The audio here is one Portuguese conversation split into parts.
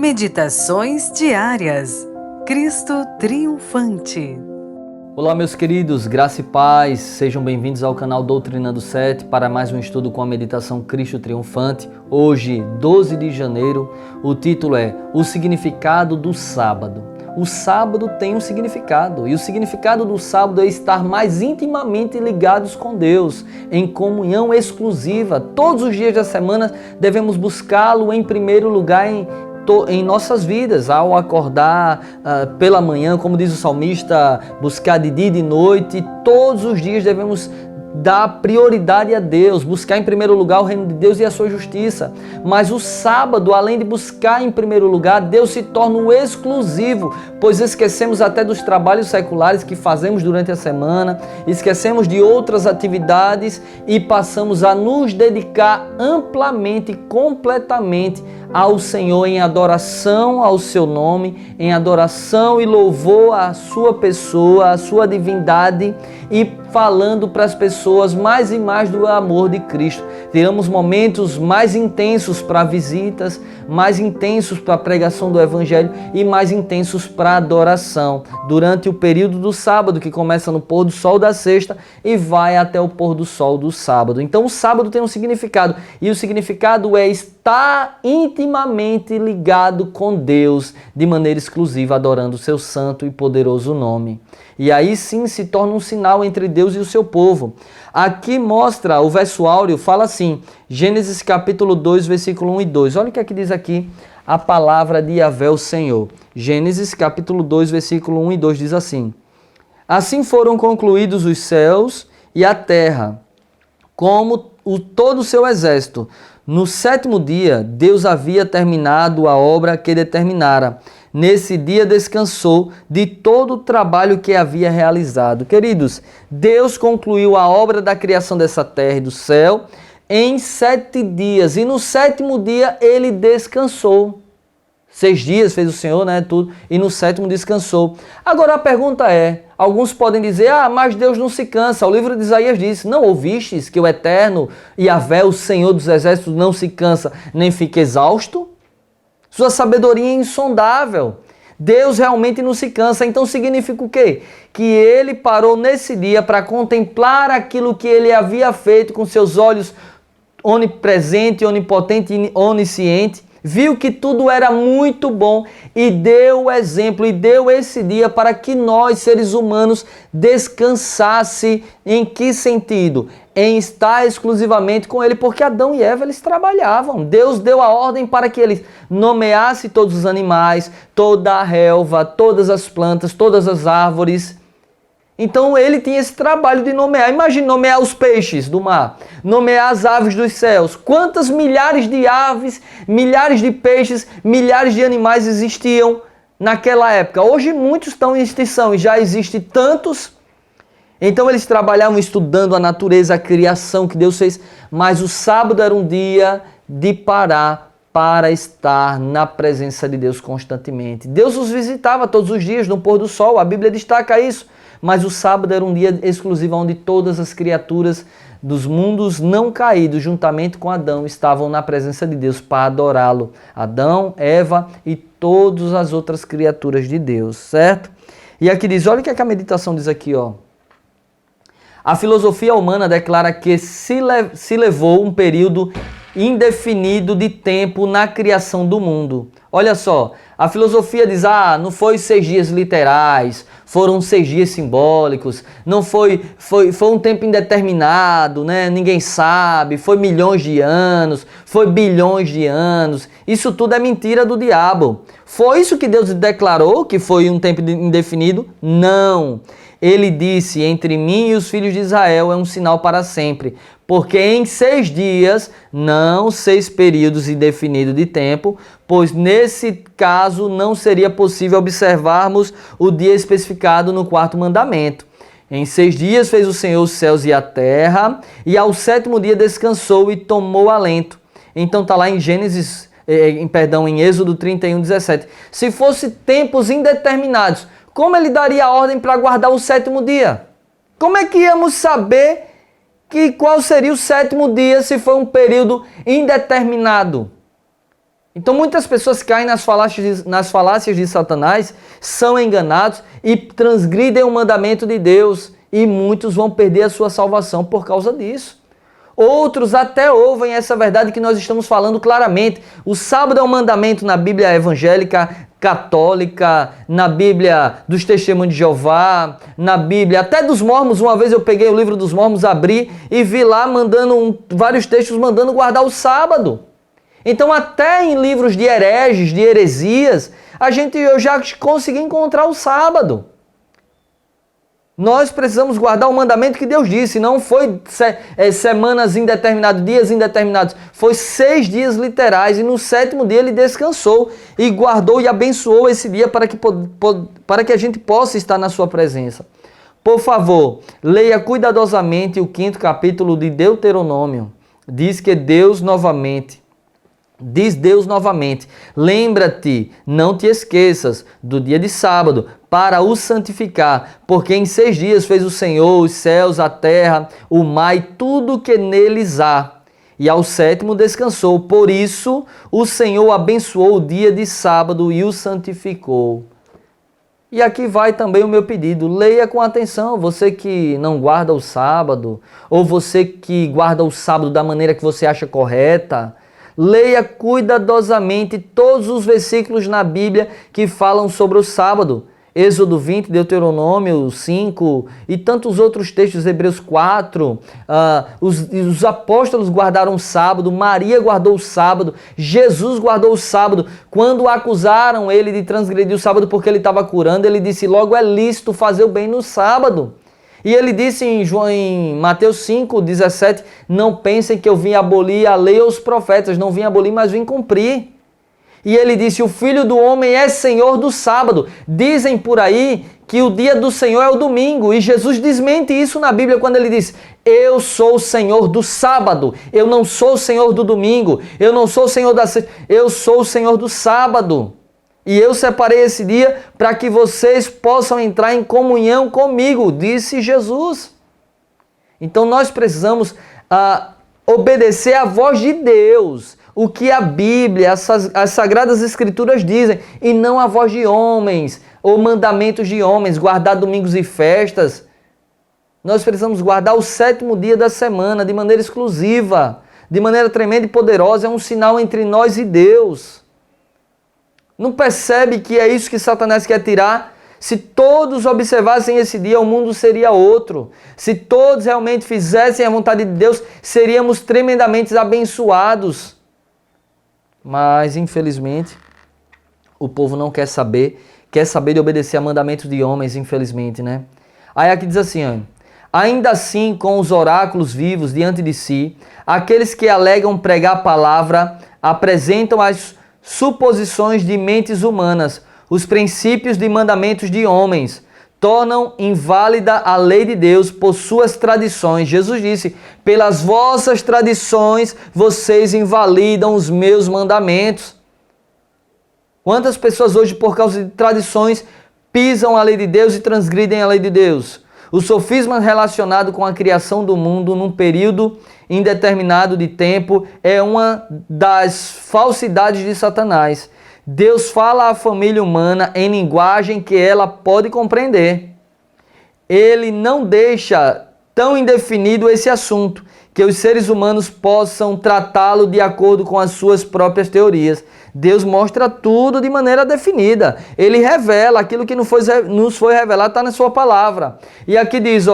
Meditações diárias. Cristo triunfante. Olá, meus queridos, graça e paz, sejam bem-vindos ao canal Doutrinando 7 para mais um estudo com a meditação Cristo Triunfante. Hoje, 12 de janeiro, o título é O Significado do Sábado. O sábado tem um significado, e o significado do sábado é estar mais intimamente ligados com Deus, em comunhão exclusiva. Todos os dias da semana devemos buscá-lo em primeiro lugar em nossas vidas, ao acordar pela manhã, como diz o salmista, buscar de dia e de noite. Todos os dias devemos dar prioridade a Deus, buscar em primeiro lugar o reino de Deus e a sua justiça. Mas o sábado, além de buscar em primeiro lugar, Deus se torna um exclusivo, pois esquecemos até dos trabalhos seculares que fazemos durante a semana, esquecemos de outras atividades e passamos a nos dedicar amplamente, completamente ao Senhor em adoração ao seu nome, em adoração e louvor à sua pessoa, à sua divindade, e falando para as pessoas mais e mais do amor de Cristo. Tiramos momentos mais intensos para visitas, mais intensos para a pregação do Evangelho e mais intensos para adoração, durante o período do sábado, que começa no pôr do sol da sexta e vai até o pôr do sol do sábado. Então o sábado tem um significado, e o significado é estar intimamente ligado com Deus, de maneira exclusiva, adorando o seu santo e poderoso nome. E aí sim se torna um sinal entre Deus e o seu povo. Aqui mostra, o verso áureo fala assim, Gênesis capítulo 2, versículo 1 e 2. Olha o que é que diz aqui a palavra de Yahvé, o Senhor. Gênesis capítulo 2, versículo 1 e 2 diz assim: Assim foram concluídos os céus e a terra, como todo o seu exército. No sétimo dia, Deus havia terminado a obra que determinara. Nesse dia descansou de todo o trabalho que havia realizado. Queridos, Deus concluiu a obra da criação dessa terra e do céu em 7 dias. E no sétimo dia ele descansou. 6 dias fez o Senhor, tudo, e no sétimo descansou. Agora a pergunta é, alguns podem dizer, mas Deus não se cansa. O livro de Isaías diz, não ouvistes que o Eterno, Yahvé, o Senhor dos Exércitos, não se cansa, nem fica exausto? Sua sabedoria é insondável. Deus realmente não se cansa. Então significa o quê? Que ele parou nesse dia para contemplar aquilo que ele havia feito com seus olhos onipresente, onipotente e onisciente. Viu que tudo era muito bom e deu o exemplo, e deu esse dia para que nós, seres humanos, descansasse. Em que sentido? Em estar exclusivamente com ele, porque Adão e Eva, eles trabalhavam. Deus deu a ordem para que eles nomeassem todos os animais, toda a relva, todas as plantas, todas as árvores. Então ele tinha esse trabalho de nomear. Imagine nomear os peixes do mar, nomear as aves dos céus. Quantas milhares de aves, milhares de peixes, milhares de animais existiam naquela época? Hoje muitos estão em extinção e já existem tantos. Então eles trabalhavam estudando a natureza, a criação que Deus fez. Mas o sábado era um dia de parar para estar na presença de Deus constantemente. Deus os visitava todos os dias no pôr do sol, a Bíblia destaca isso. Mas o sábado era um dia exclusivo onde todas as criaturas dos mundos não caídos, juntamente com Adão, estavam na presença de Deus para adorá-lo. Adão, Eva e todas as outras criaturas de Deus, certo? E aqui diz, olha o que a meditação diz aqui, ó. A filosofia humana declara que se levou um período indefinido de tempo na criação do mundo. Olha só, a filosofia diz, não foi 6 dias literais, foram 6 dias simbólicos, não foi um tempo indeterminado, ninguém sabe, foi milhões de anos, foi bilhões de anos. Isso tudo é mentira do diabo. Foi isso que Deus declarou, que foi um tempo indefinido? Não. Ele disse, entre mim e os filhos de Israel é um sinal para sempre, porque em 6 dias, não 6 períodos indefinidos de tempo, pois nesse caso não seria possível observarmos o dia especificado no 4º mandamento. Em 6 dias fez o Senhor os céus e a terra, e ao 7º dia descansou e tomou alento. Então está lá em em Êxodo 31, 17. Se fosse tempos indeterminados, como ele daria a ordem para guardar o 7º dia? Como é que íamos saber qual seria o 7º dia se foi um período indeterminado? Então muitas pessoas caem nas falácias de Satanás, são enganados e transgridem o mandamento de Deus. E muitos vão perder a sua salvação por causa disso. Outros até ouvem essa verdade que nós estamos falando claramente. O sábado é um mandamento na Bíblia evangélica, católica, na Bíblia dos Testemunhos de Jeová, na Bíblia até dos Mormons. Uma vez eu peguei o livro dos Mormons, abri e vi lá vários textos mandando guardar o sábado. Então até em livros de hereges, de heresias, eu já consegui encontrar o sábado. Nós precisamos guardar o mandamento que Deus disse. Não foi semanas indeterminadas, dias indeterminados. Foi 6 dias literais. E no 7º dia ele descansou e guardou e abençoou esse dia para que a gente possa estar na sua presença. Por favor, leia cuidadosamente o 5º capítulo de Deuteronômio. Diz Deus novamente, lembra-te, não te esqueças do dia de sábado, para o santificar, porque em 6 dias fez o Senhor os céus, a terra, o mar e tudo que neles há. E ao 7º descansou. Por isso o Senhor abençoou o dia de sábado e o santificou. E aqui vai também o meu pedido. Leia com atenção, você que não guarda o sábado, ou você que guarda o sábado da maneira que você acha correta. Leia cuidadosamente todos os versículos na Bíblia que falam sobre o sábado. Êxodo 20, Deuteronômio 5 e tantos outros textos, Hebreus 4. Os apóstolos guardaram o sábado, Maria guardou o sábado, Jesus guardou o sábado. Quando acusaram ele de transgredir o sábado porque ele estava curando, ele disse, logo é lícito fazer o bem no sábado. E ele disse em Mateus 5, 17, não pensem que eu vim abolir a lei ou os profetas, não vim abolir, mas vim cumprir. E ele disse, o Filho do Homem é Senhor do sábado. Dizem por aí que o dia do Senhor é o domingo. E Jesus desmente isso na Bíblia quando ele diz, eu sou o Senhor do sábado. Eu não sou o Senhor do domingo. Eu não sou o Senhor da sexta. Eu sou o Senhor do sábado. E eu separei esse dia para que vocês possam entrar em comunhão comigo, disse Jesus. Então nós precisamos obedecer à voz de Deus, o que a Bíblia, as Sagradas Escrituras dizem, e não a voz de homens, ou mandamentos de homens, guardar domingos e festas. Nós precisamos guardar o 7º dia da semana de maneira exclusiva, de maneira tremenda e poderosa, é um sinal entre nós e Deus. Não percebe que é isso que Satanás quer tirar? Se todos observassem esse dia, o mundo seria outro. Se todos realmente fizessem a vontade de Deus, seríamos tremendamente abençoados. Mas, infelizmente, o povo não quer saber de obedecer a mandamentos de homens, infelizmente, né? Aí aqui diz assim, ainda assim, com os oráculos vivos diante de si, aqueles que alegam pregar a palavra apresentam as suposições de mentes humanas, os princípios de mandamentos de homens, tornam inválida a lei de Deus por suas tradições. Jesus disse, pelas vossas tradições vocês invalidam os meus mandamentos. Quantas pessoas hoje, por causa de tradições, pisam a lei de Deus e transgridem a lei de Deus? O sofisma relacionado com a criação do mundo num período indeterminado de tempo é uma das falsidades de Satanás. Deus fala à família humana em linguagem que ela pode compreender. Ele não deixa tão indefinido esse assunto que os seres humanos possam tratá-lo de acordo com as suas próprias teorias. Deus mostra tudo de maneira definida. Ele revela aquilo que nos foi revelado, está na sua palavra. E aqui diz,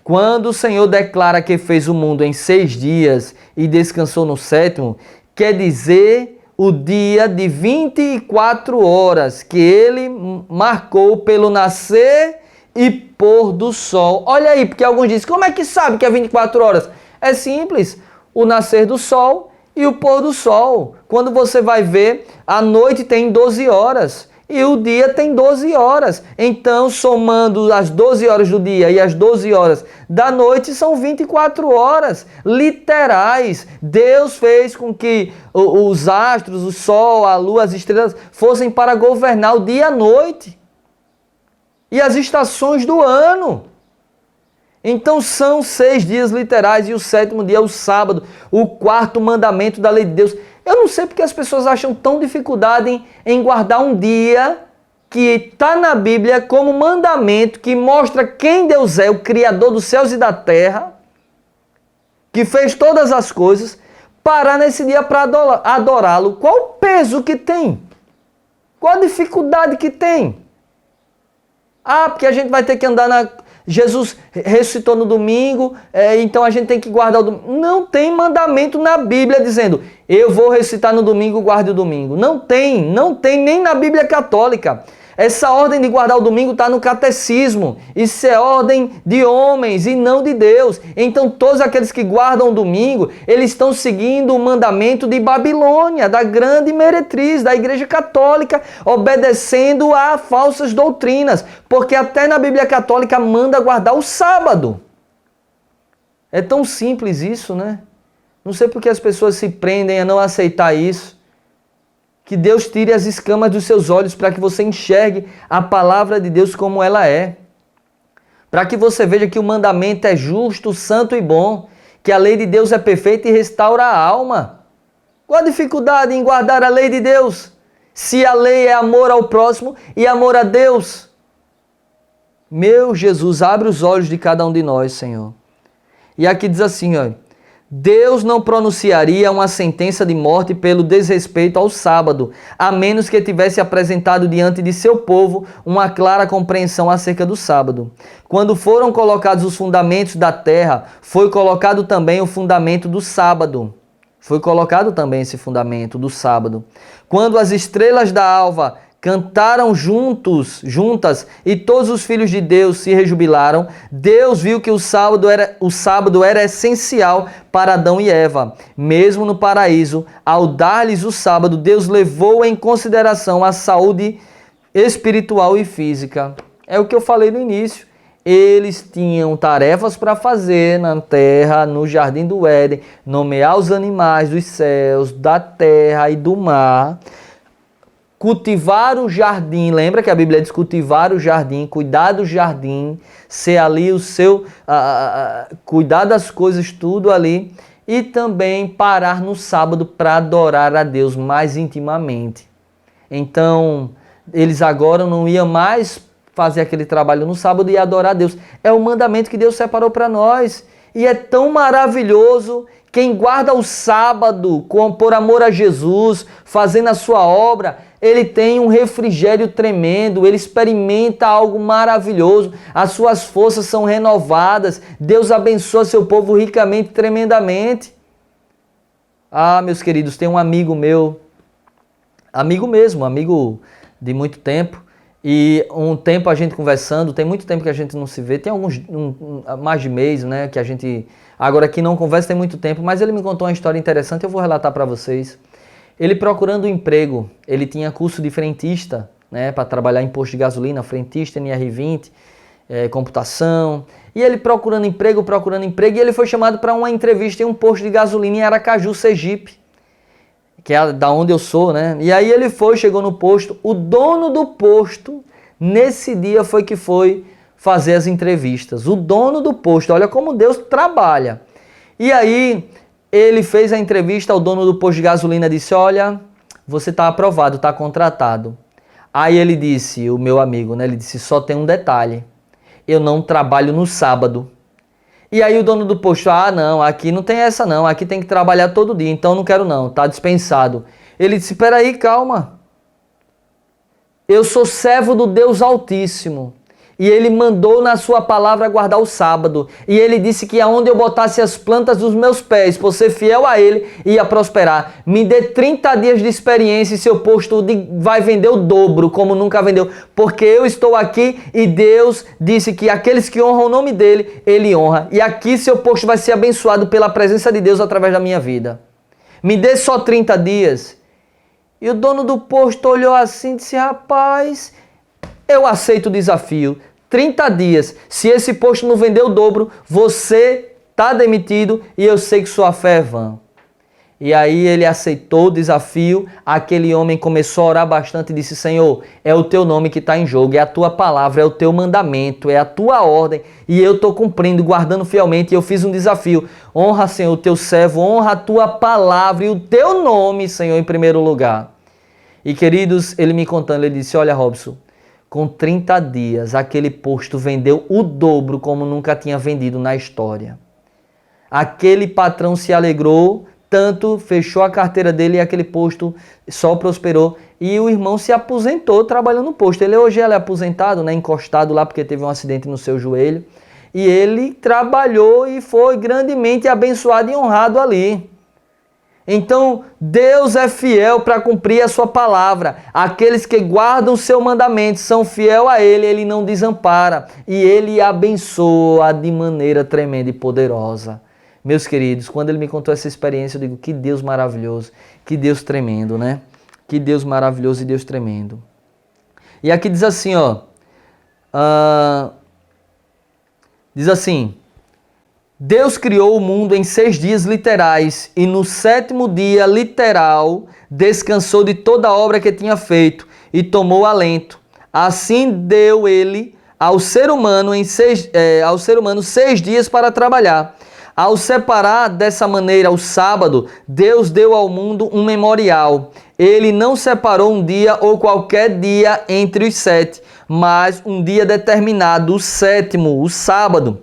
quando o Senhor declara que fez o mundo em 6 dias e descansou no 7º, quer dizer o dia de 24 horas que ele marcou pelo nascer e pôr do sol. Olha aí, porque alguns dizem, como é que sabe que é 24 horas? É simples, o nascer do sol e o pôr do sol. Quando você vai ver, a noite tem 12 horas e o dia tem 12 horas. Então, somando as 12 horas do dia e as 12 horas da noite, são 24 horas literais. Deus fez com que os astros, o sol, a lua, as estrelas fossem para governar o dia e a noite e as estações do ano. Então são 6 dias literais e o 7º dia é o sábado, o 4º mandamento da lei de Deus. Eu não sei porque as pessoas acham tão dificuldade em guardar um dia que está na Bíblia como mandamento, que mostra quem Deus é, o Criador dos céus e da terra, que fez todas as coisas, parar nesse dia para adorá-lo. Qual o peso que tem? Qual a dificuldade que tem? Ah, porque a gente vai ter que andar na... Jesus ressuscitou no domingo, então a gente tem que guardar o domingo. Não tem mandamento na Bíblia dizendo, eu vou ressuscitar no domingo, guarde o domingo. Não tem nem na Bíblia católica. Essa ordem de guardar o domingo está no catecismo. Isso é ordem de homens e não de Deus. Então todos aqueles que guardam o domingo, eles estão seguindo o mandamento de Babilônia, da grande meretriz, da Igreja Católica, obedecendo a falsas doutrinas. Porque até na Bíblia Católica manda guardar o sábado. É tão simples isso, né? Não sei por que as pessoas se prendem a não aceitar isso. Que Deus tire as escamas dos seus olhos para que você enxergue a palavra de Deus como ela é. Para que você veja que o mandamento é justo, santo e bom. Que a lei de Deus é perfeita e restaura a alma. Qual a dificuldade em guardar a lei de Deus? Se a lei é amor ao próximo e amor a Deus. Meu Jesus, abre os olhos de cada um de nós, Senhor. E aqui diz assim, ó. Deus não pronunciaria uma sentença de morte pelo desrespeito ao sábado, a menos que tivesse apresentado diante de seu povo uma clara compreensão acerca do sábado. Quando foram colocados os fundamentos da terra, foi colocado também o fundamento do sábado. Foi colocado também esse fundamento do sábado. Quando as estrelas da alva cantaram juntas, e todos os filhos de Deus se rejubilaram, Deus viu que o sábado era essencial para Adão e Eva. Mesmo no paraíso, ao dar-lhes o sábado, Deus levou em consideração a saúde espiritual e física. É o que eu falei no início. Eles tinham tarefas para fazer na terra, no jardim do Éden, nomear os animais dos céus, da terra e do mar. Cultivar o jardim, lembra que a Bíblia diz cultivar o jardim, cuidar do jardim, ser ali o seu, cuidar das coisas, tudo ali, e também parar no sábado para adorar a Deus mais intimamente. Então, eles agora não iam mais fazer aquele trabalho no sábado e adorar a Deus. É o mandamento que Deus separou para nós. E é tão maravilhoso. Quem guarda o sábado por amor a Jesus, fazendo a sua obra, ele tem um refrigério tremendo, ele experimenta algo maravilhoso, as suas forças são renovadas, Deus abençoa seu povo ricamente, tremendamente. Ah, meus queridos, tem um amigo meu, amigo mesmo, amigo de muito tempo, e um tempo a gente conversando, tem muito tempo que a gente não se vê, tem mais de mês, né, que a gente agora aqui não conversa tem muito tempo, mas ele me contou uma história interessante, eu vou relatar para vocês. Ele procurando um emprego, ele tinha curso de frentista, né, para trabalhar em posto de gasolina, frentista, NR20, computação, e ele procurando emprego, e ele foi chamado para uma entrevista em um posto de gasolina em Aracaju, Sergipe, que é da onde eu sou, né? E aí ele chegou no posto, o dono do posto, nesse dia foi fazer as entrevistas. O dono do posto, olha como Deus trabalha. E aí ele fez a entrevista, o dono do posto de gasolina disse, olha, você está aprovado, está contratado. Aí ele disse, o meu amigo, né? Ele disse, só tem um detalhe, eu não trabalho no sábado. E aí o dono do posto, não, aqui não tem essa não, aqui tem que trabalhar todo dia, então não quero não, tá dispensado. Ele disse, peraí, calma. Eu sou servo do Deus Altíssimo. E ele mandou na sua palavra guardar o sábado. E ele disse que aonde eu botasse as plantas dos meus pés, por ser fiel a ele, ia prosperar. Me dê 30 dias de experiência e seu posto vai vender o dobro, como nunca vendeu. Porque eu estou aqui e Deus disse que aqueles que honram o nome dele, ele honra. E aqui seu posto vai ser abençoado pela presença de Deus através da minha vida. Me dê só 30 dias. E o dono do posto olhou assim e disse, rapaz, eu aceito o desafio. 30 dias. Se esse posto não vender o dobro, você está demitido e eu sei que sua fé é vã. E aí ele aceitou o desafio, aquele homem começou a orar bastante e disse: Senhor, é o teu nome que está em jogo, é a tua palavra, é o teu mandamento, é a tua ordem, e eu estou cumprindo, guardando fielmente, e eu fiz um desafio. Honra, Senhor, o teu servo, honra a tua palavra e o teu nome, Senhor, em primeiro lugar. E queridos, ele me contando, ele disse: olha, Robson, com 30 dias aquele posto vendeu o dobro como nunca tinha vendido na história. Aquele patrão se alegrou, tanto fechou a carteira dele e aquele posto só prosperou. E o irmão se aposentou trabalhando no posto. Ele hoje é aposentado, né, encostado lá porque teve um acidente no seu joelho. E ele trabalhou e foi grandemente abençoado e honrado ali. Então, Deus é fiel para cumprir a sua palavra. Aqueles que guardam o seu mandamento são fiel a Ele, Ele não desampara. E Ele abençoa de maneira tremenda e poderosa. Meus queridos, quando ele me contou essa experiência, eu digo: que Deus maravilhoso, que Deus tremendo, né? Que Deus maravilhoso e Deus tremendo. E aqui diz assim, ó. Diz assim: Deus criou o mundo em 6 dias literais e no 7º dia literal descansou de toda a obra que tinha feito e tomou alento. Assim deu ele ao ser humano 6 dias para trabalhar. Ao separar dessa maneira o sábado, Deus deu ao mundo um memorial. Ele não separou um dia ou qualquer dia entre os 7, mas um dia determinado, o 7º, o sábado.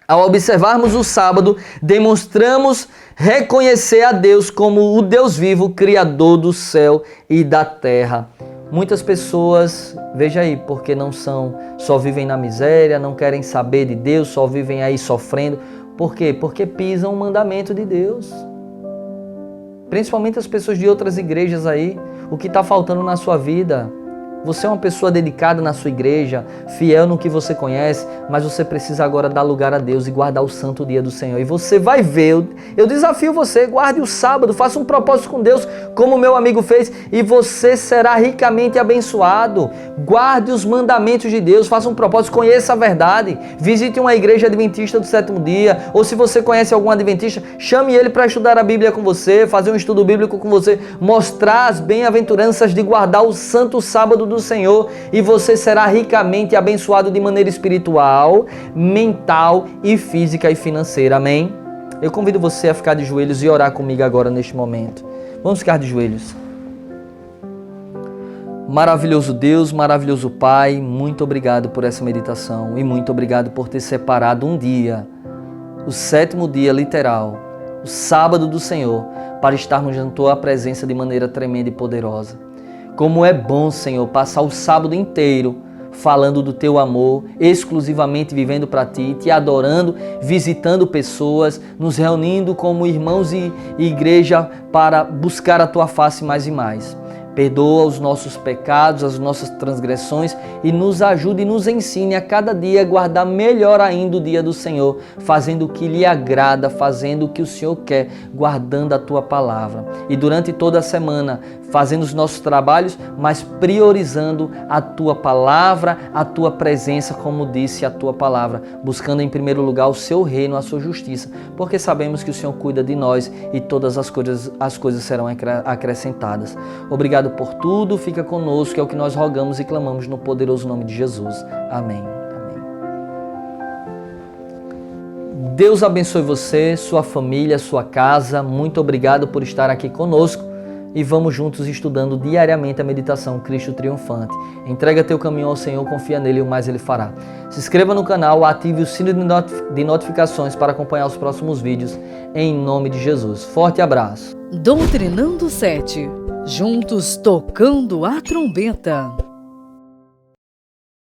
Ao observarmos o sábado, demonstramos reconhecer a Deus como o Deus vivo, Criador do céu e da terra. Muitas pessoas, veja aí, porque só vivem na miséria, não querem saber de Deus, só vivem aí sofrendo. Por quê? Porque pisam o mandamento de Deus. Principalmente as pessoas de outras igrejas aí. O que está faltando na sua vida? Você é uma pessoa dedicada na sua igreja, fiel no que você conhece, mas você precisa agora dar lugar a Deus e guardar o santo dia do Senhor. E você vai ver, eu desafio você, guarde o sábado, faça um propósito com Deus, como o meu amigo fez, e você será ricamente abençoado. Guarde os mandamentos de Deus, faça um propósito, conheça a verdade, visite uma igreja adventista do 7º dia, ou se você conhece algum adventista, chame ele para estudar a Bíblia com você, fazer um estudo bíblico com você, mostrar as bem-aventuranças de guardar o santo sábado do Senhor, e você será ricamente abençoado de maneira espiritual, mental e física e financeira. Amém? Eu convido você a ficar de joelhos e orar comigo agora neste momento. Vamos ficar de joelhos. Maravilhoso Deus, maravilhoso Pai, muito obrigado por essa meditação e muito obrigado por ter separado um dia, o 7º dia literal, o sábado do Senhor, para estarmos na Tua presença de maneira tremenda e poderosa. Como é bom, Senhor, passar o sábado inteiro falando do Teu amor, exclusivamente vivendo para Ti, Te adorando, visitando pessoas, nos reunindo como irmãos e igreja para buscar a Tua face mais e mais. Perdoa os nossos pecados, as nossas transgressões e nos ajude e nos ensine a cada dia a guardar melhor ainda o dia do Senhor, fazendo o que lhe agrada, fazendo o que o Senhor quer, guardando a Tua palavra. E durante toda a semana, fazendo os nossos trabalhos, mas priorizando a Tua palavra, a Tua presença, como disse a Tua palavra, buscando em primeiro lugar o Seu reino, a Sua justiça, porque sabemos que o Senhor cuida de nós e todas as coisas serão acrescentadas. Obrigado por tudo, fica conosco, é o que nós rogamos e clamamos no poderoso nome de Jesus. Amém. Amém. Deus abençoe você, sua família, sua casa. Muito obrigado por estar aqui conosco e vamos juntos estudando diariamente a meditação Cristo Triunfante. Entrega teu caminho ao Senhor, confia nele e o mais ele fará. Se inscreva no canal, ative o sino de notificações para acompanhar os próximos vídeos. Em nome de Jesus. Forte abraço. Doutrinando 7. Juntos tocando a trombeta.